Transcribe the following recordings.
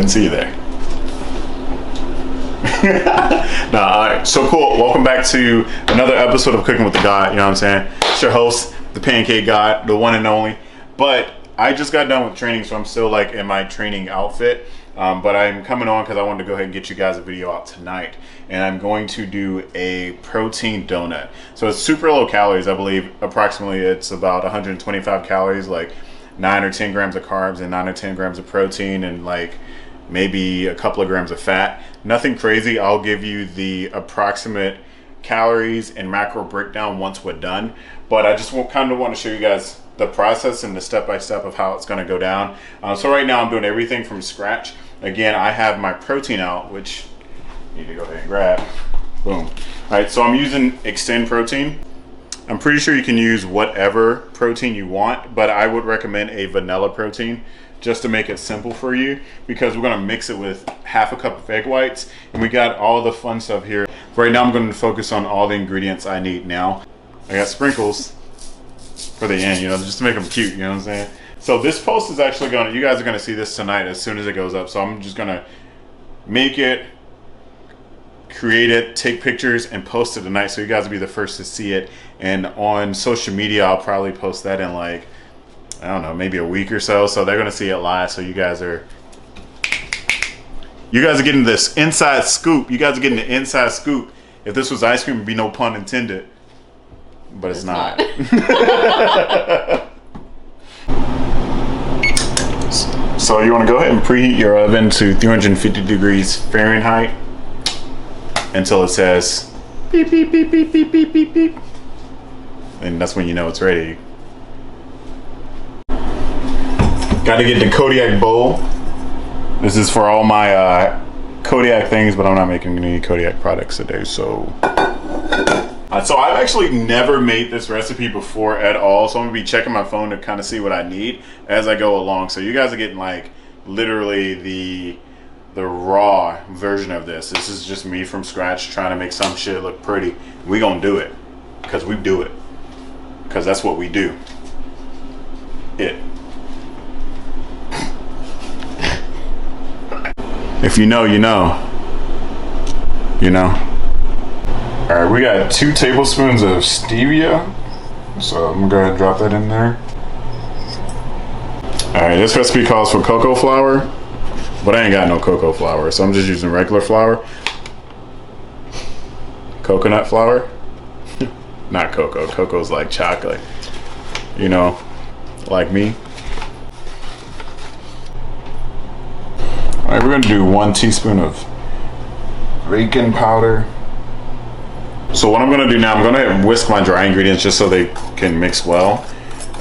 Didn't see you there. Nah, all right, so cool. Welcome back to another episode of Cooking with the God. You know what I'm saying? It's your host, the Pancake God, the one and only. But I just got done with training, so I'm still like in my training outfit. But I'm coming on because I wanted to go ahead and get you guys a video out tonight. And I'm going to do a protein donut. So it's super low calories, I believe. Approximately it's about 125 calories, like 9 or 10 grams of carbs and 9 or 10 grams of protein and like maybe a couple of grams of fat. Nothing crazy. I'll give you the approximate calories and macro breakdown once we're done. But I just kind of want to show you guys the process and the step-by-step of how it's going to go down. So right now I'm doing everything from scratch. Again, I have my protein out, which I need to go ahead and grab. Boom. All right, so I'm using Extend protein. I'm pretty sure you can use whatever protein you want, but I would recommend a vanilla protein just to make it simple for you, because we're going to mix it with half a cup of egg whites, and we got all the fun stuff here. Right now I'm going to focus on all the ingredients I need now. I got sprinkles for the end, you know, just to make them cute, you know what I'm saying? So this post is actually you guys are going to see this tonight as soon as it goes up. So I'm just going to make it, create it, take pictures, and post it tonight, so you guys will be the first to see it. And on social media, I'll probably post that in like, I don't know, maybe a week or so. So they're going to see it live. So you guys are getting this inside scoop. You guys are getting the inside scoop. If this was ice cream, it'd be no pun intended. But it's not. So you want to go ahead and preheat your oven to 350 degrees Fahrenheit until it says beep, beep, beep, beep, beep, beep, beep, beep. And that's when you know it's ready. Got to get the Kodiak bowl. This is for all my Kodiak things, but I'm not making any Kodiak products today. So I've actually never made this recipe before at all. So I'm gonna be checking my phone to kind of see what I need as I go along. So you guys are getting like literally the raw version of this. This is just me from scratch trying to make some shit look pretty. We gonna do it because we do it, because that's what we do. If you know, you know. You know. All right, we got 2 tablespoons of stevia. So I'm gonna go ahead and drop that in there. All right, this recipe calls for cocoa flour, but I ain't got no cocoa flour, so I'm just using regular flour. Coconut flour. Not cocoa. Cocoa's like chocolate. You know, like me. All right, we're gonna do 1 teaspoon of baking powder. So what I'm gonna do now, I'm gonna whisk my dry ingredients just so they can mix well.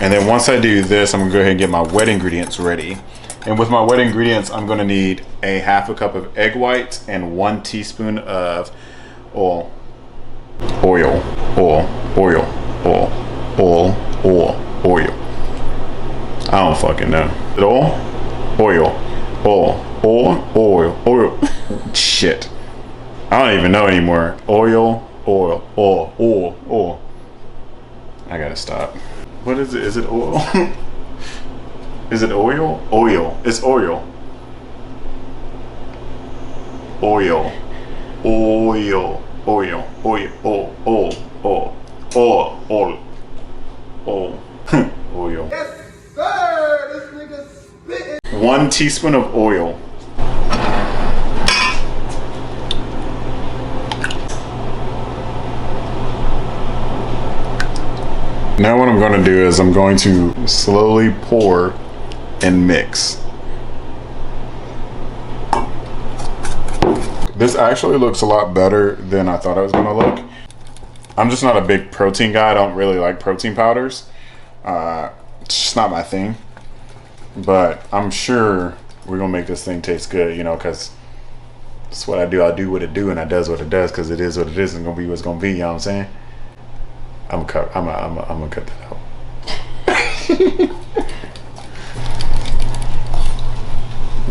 And then once I do this, I'm gonna go ahead and get my wet ingredients ready. And with my wet ingredients, I'm gonna need a half a cup of egg whites and 1 teaspoon of oil. Oil. I don't fucking know. Oil. Shit. I don't even know anymore. Oil. I gotta stop. What is it? Is it oil? Is it oil? Oil. It's oil. Oil. Oil. Yes, sir! This nigga spitting. 1 teaspoon of oil. Now what I'm going to do is I'm going to slowly pour and mix. This actually looks a lot better than I thought it was going to look. I'm just not a big protein guy. I don't really like protein powders. It's just not my thing. But I'm sure we're going to make this thing taste good, you know, because that's what I do. I do what it do, and I does what it does, because it is what it is and going to be what's going to be, you know what I'm saying? I'm gonna cut that out.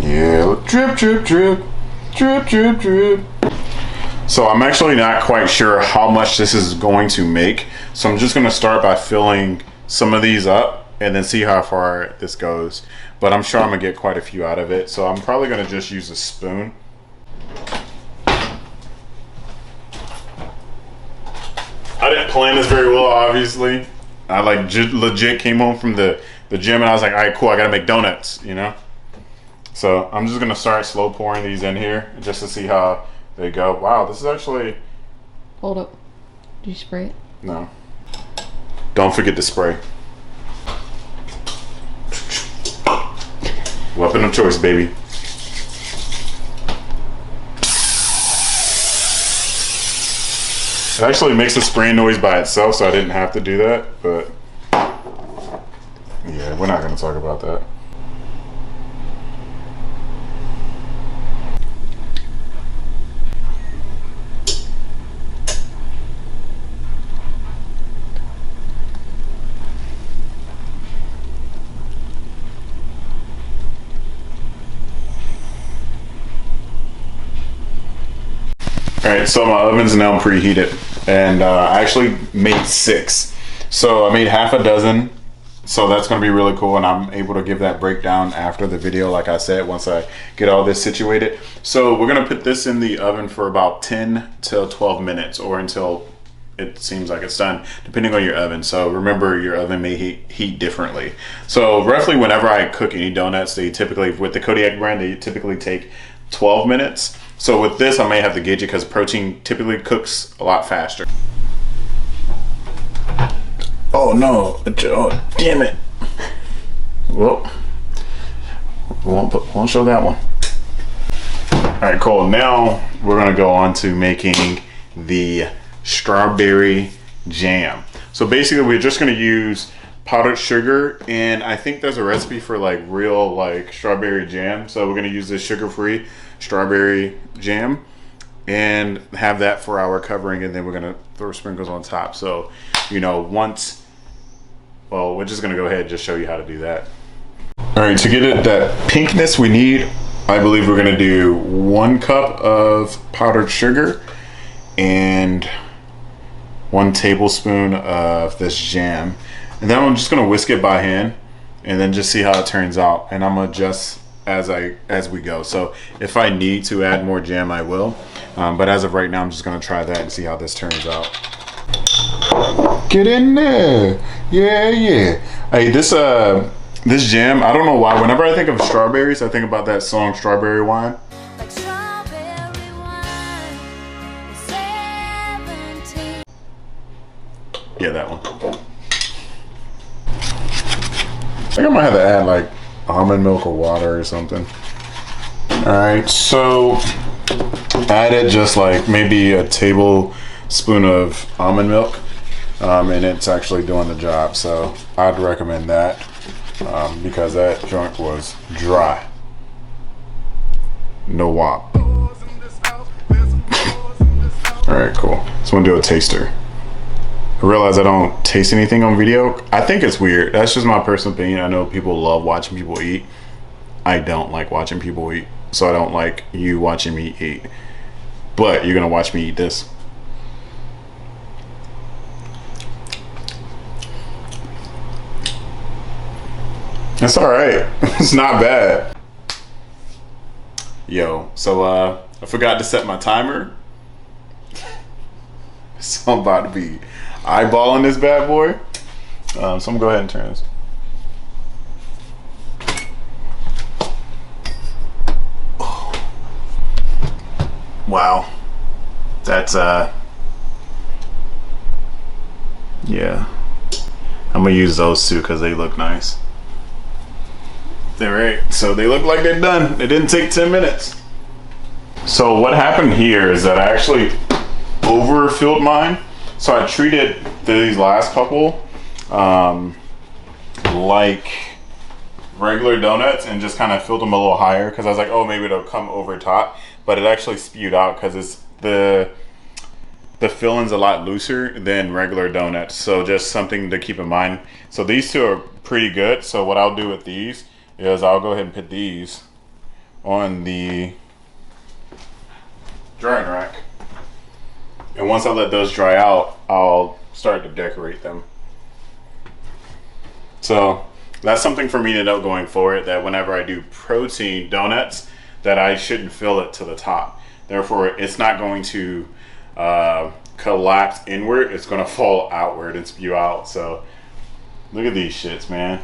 Yeah, drip, drip, drip, drip, drip, drip. So I'm actually not quite sure how much this is going to make. So I'm just gonna start by filling some of these up and then see how far this goes. but I'm sure I'm gonna get quite a few out of it. So I'm probably gonna just use a spoon. I didn't plan this very well, obviously. I like legit came home from the gym and I was like, all right, cool, I gotta make donuts, you know? So I'm just gonna start slow pouring these in here just to see how they go. Wow, this is actually... Hold up. Did you spray it? No. Don't forget to spray. Weapon of choice, baby. It actually makes a spraying noise by itself, so I didn't have to do that, but yeah, we're not gonna talk about that. All right, so my oven's now preheated, and I actually made 6. So I made half a dozen, so that's gonna be really cool, and I'm able to give that breakdown after the video, like I said, once I get all this situated. So we're gonna put this in the oven for about 10 to 12 minutes, or until it seems like it's done, depending on your oven. So remember, your oven may heat differently. So roughly whenever I cook any donuts, they typically, with the Kodiak brand, they typically take 12 minutes. So with this, I may have to gauge it because protein typically cooks a lot faster. Oh no, oh, damn it. Well, won't show that one. All right, cool. Now we're gonna go on to making the strawberry jam. So basically we're just gonna use powdered sugar, and I think there's a recipe for like real like strawberry jam. So we're gonna use this sugar-free strawberry jam and have that for our covering, and then we're gonna throw sprinkles on top. So, you know, well, we're just gonna go ahead and just show you how to do that. All right, to get it that pinkness we need, I believe we're gonna do 1 cup of powdered sugar and 1 tablespoon of this jam. And then I'm just gonna whisk it by hand and then just see how it turns out. And I'm gonna adjust as we go. So if I need to add more jam, I will. But as of right now, I'm just gonna try that and see how this turns out. Get in there. Yeah. Hey, this jam, I don't know why. Whenever I think of strawberries, I think about that song Strawberry Wine. Like strawberry wine, 17. Yeah, that one. I think I might have to add like almond milk or water or something. All right, so added just like maybe a tablespoon of almond milk, and it's actually doing the job. So I'd recommend that because that joint was dry. No wop. All right, cool. So I'm gonna do a taster. I realize I don't taste anything on video. I think it's weird. That's just my personal opinion. I know people love watching people eat. I don't like watching people eat. So I don't like you watching me eat. But you're gonna watch me eat this. It's all right. It's not bad. Yo, so I forgot to set my timer. So I'm about to be eyeballing this bad boy. So I'm gonna go ahead and turn this. Wow. That's yeah. I'm gonna use those two because they look nice. All right, so they look like they're done. It didn't take 10 minutes. So what happened here is that I actually overfilled mine. So I treated these last couple like regular donuts and just kind of filled them a little higher because I was like, oh, maybe it'll come over top, but it actually spewed out because it's the filling's a lot looser than regular donuts. So just something to keep in mind. So these two are pretty good. So what I'll do with these is I'll go ahead and put these on the drying rack. And once I let those dry out, I'll start to decorate them. So That's something for me to know going forward, that whenever I do protein donuts, that I shouldn't fill it to the top. Therefore, it's not going to collapse inward. It's going to fall outward and spew out. So look at these shits, man.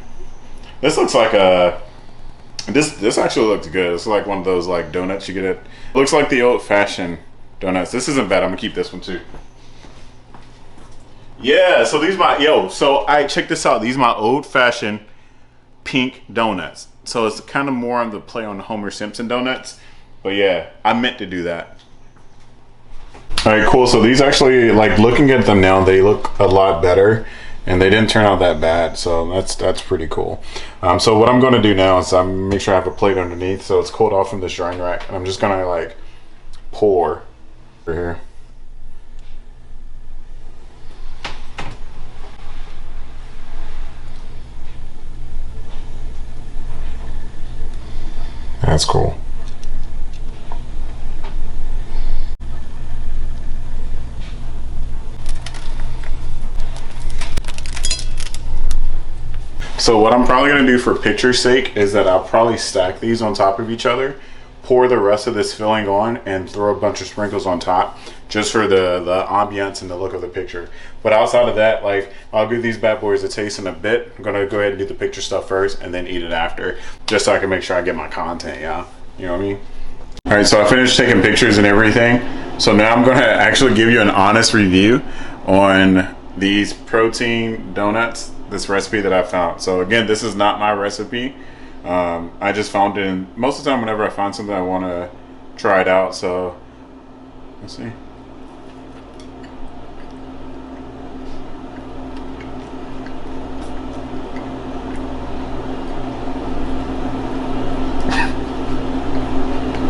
This looks like a... This actually looks good. It's like one of those like donuts you get at... Looks like the old-fashioned donuts. This isn't bad. I'm going to keep this one too. Yeah, so these my... Yo, so check this out. These are my old-fashioned pink donuts. So it's kind of more on the play on Homer Simpson donuts. But yeah, I meant to do that. All right, cool. So these actually, like, looking at them now, they look a lot better, and they didn't turn out that bad. So that's pretty cool. So what I'm going to do now is make sure I have a plate underneath, so it's cooled off from this drying rack, and I'm just going to like pour over here. That's cool. So what I'm probably going to do for picture's sake is that I'll probably stack these on top of each other, pour the rest of this filling on, and throw a bunch of sprinkles on top just for the ambiance and the look of the picture. But outside of that, like, I'll give these bad boys a taste in a bit. I'm going to go ahead and do the picture stuff first and then eat it after, just so I can make sure I get my content, yeah. You know what I mean? All right, so I finished taking pictures and everything. So now I'm going to actually give you an honest review on these protein donuts, this recipe that I found. So again, this is not my recipe. I just found it, and most of the time whenever I find something I want to try it out. So let's see.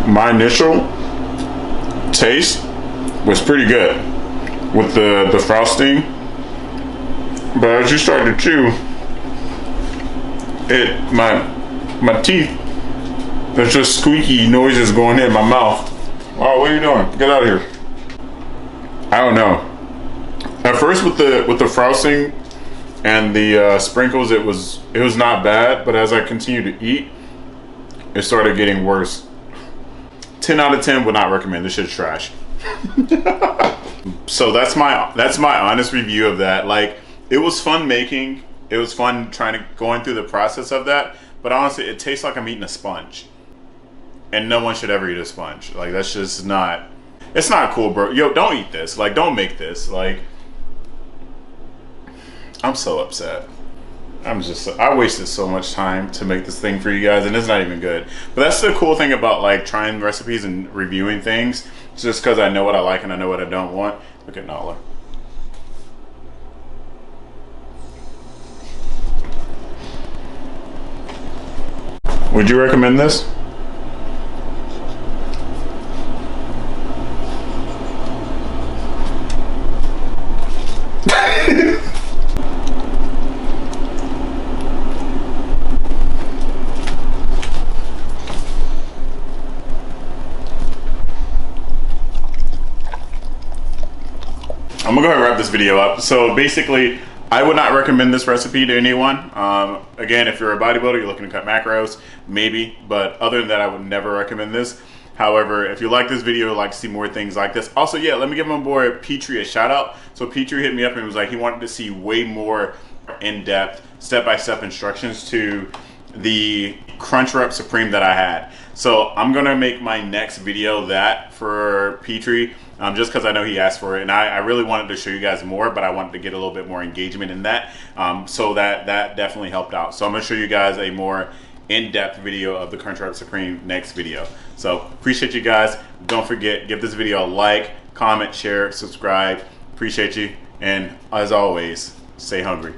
My initial taste was pretty good with the frosting, but as you start to chew it, my teeth, there's just squeaky noises going in my mouth. Oh, what are you doing? Get out of here. I don't know. At first with the frosting and the sprinkles, it was not bad, but as I continued to eat, it started getting worse. 10 out of 10 would not recommend. This shit's trash. So that's my honest review of that. Like, it was fun making. It was fun going through the process of that. But honestly, it tastes like I'm eating a sponge. And no one should ever eat a sponge. Like, that's just not... It's not cool, bro. Yo, don't eat this. Like, don't make this. Like, I'm so upset. I wasted so much time to make this thing for you guys, and it's not even good. But that's the cool thing about like trying recipes and reviewing things. It's just because I know what I like and I know what I don't want. Look at Nala. Would you recommend this? I'm gonna go ahead and wrap this video up. So basically, I would not recommend this recipe to anyone. Again, if you're a bodybuilder, you're looking to cut macros, maybe. But other than that, I would never recommend this. However, if you like this video, like to see more things like this. Also, yeah, let me give my boy Petrie a shout out. So Petrie hit me up and was like, he wanted to see way more in-depth, step-by-step instructions to the Crunchwrap Supreme that I had. So I'm gonna make my next video that for Petrie, just because I know he asked for it, and I really wanted to show you guys more, but I wanted to get a little bit more engagement in that. So that definitely helped out. So I'm gonna show you guys a more in-depth video of the Crunchwrap Supreme next video. So appreciate you guys. Don't forget, give this video a like, comment, share, subscribe. Appreciate you, and as always, stay hungry.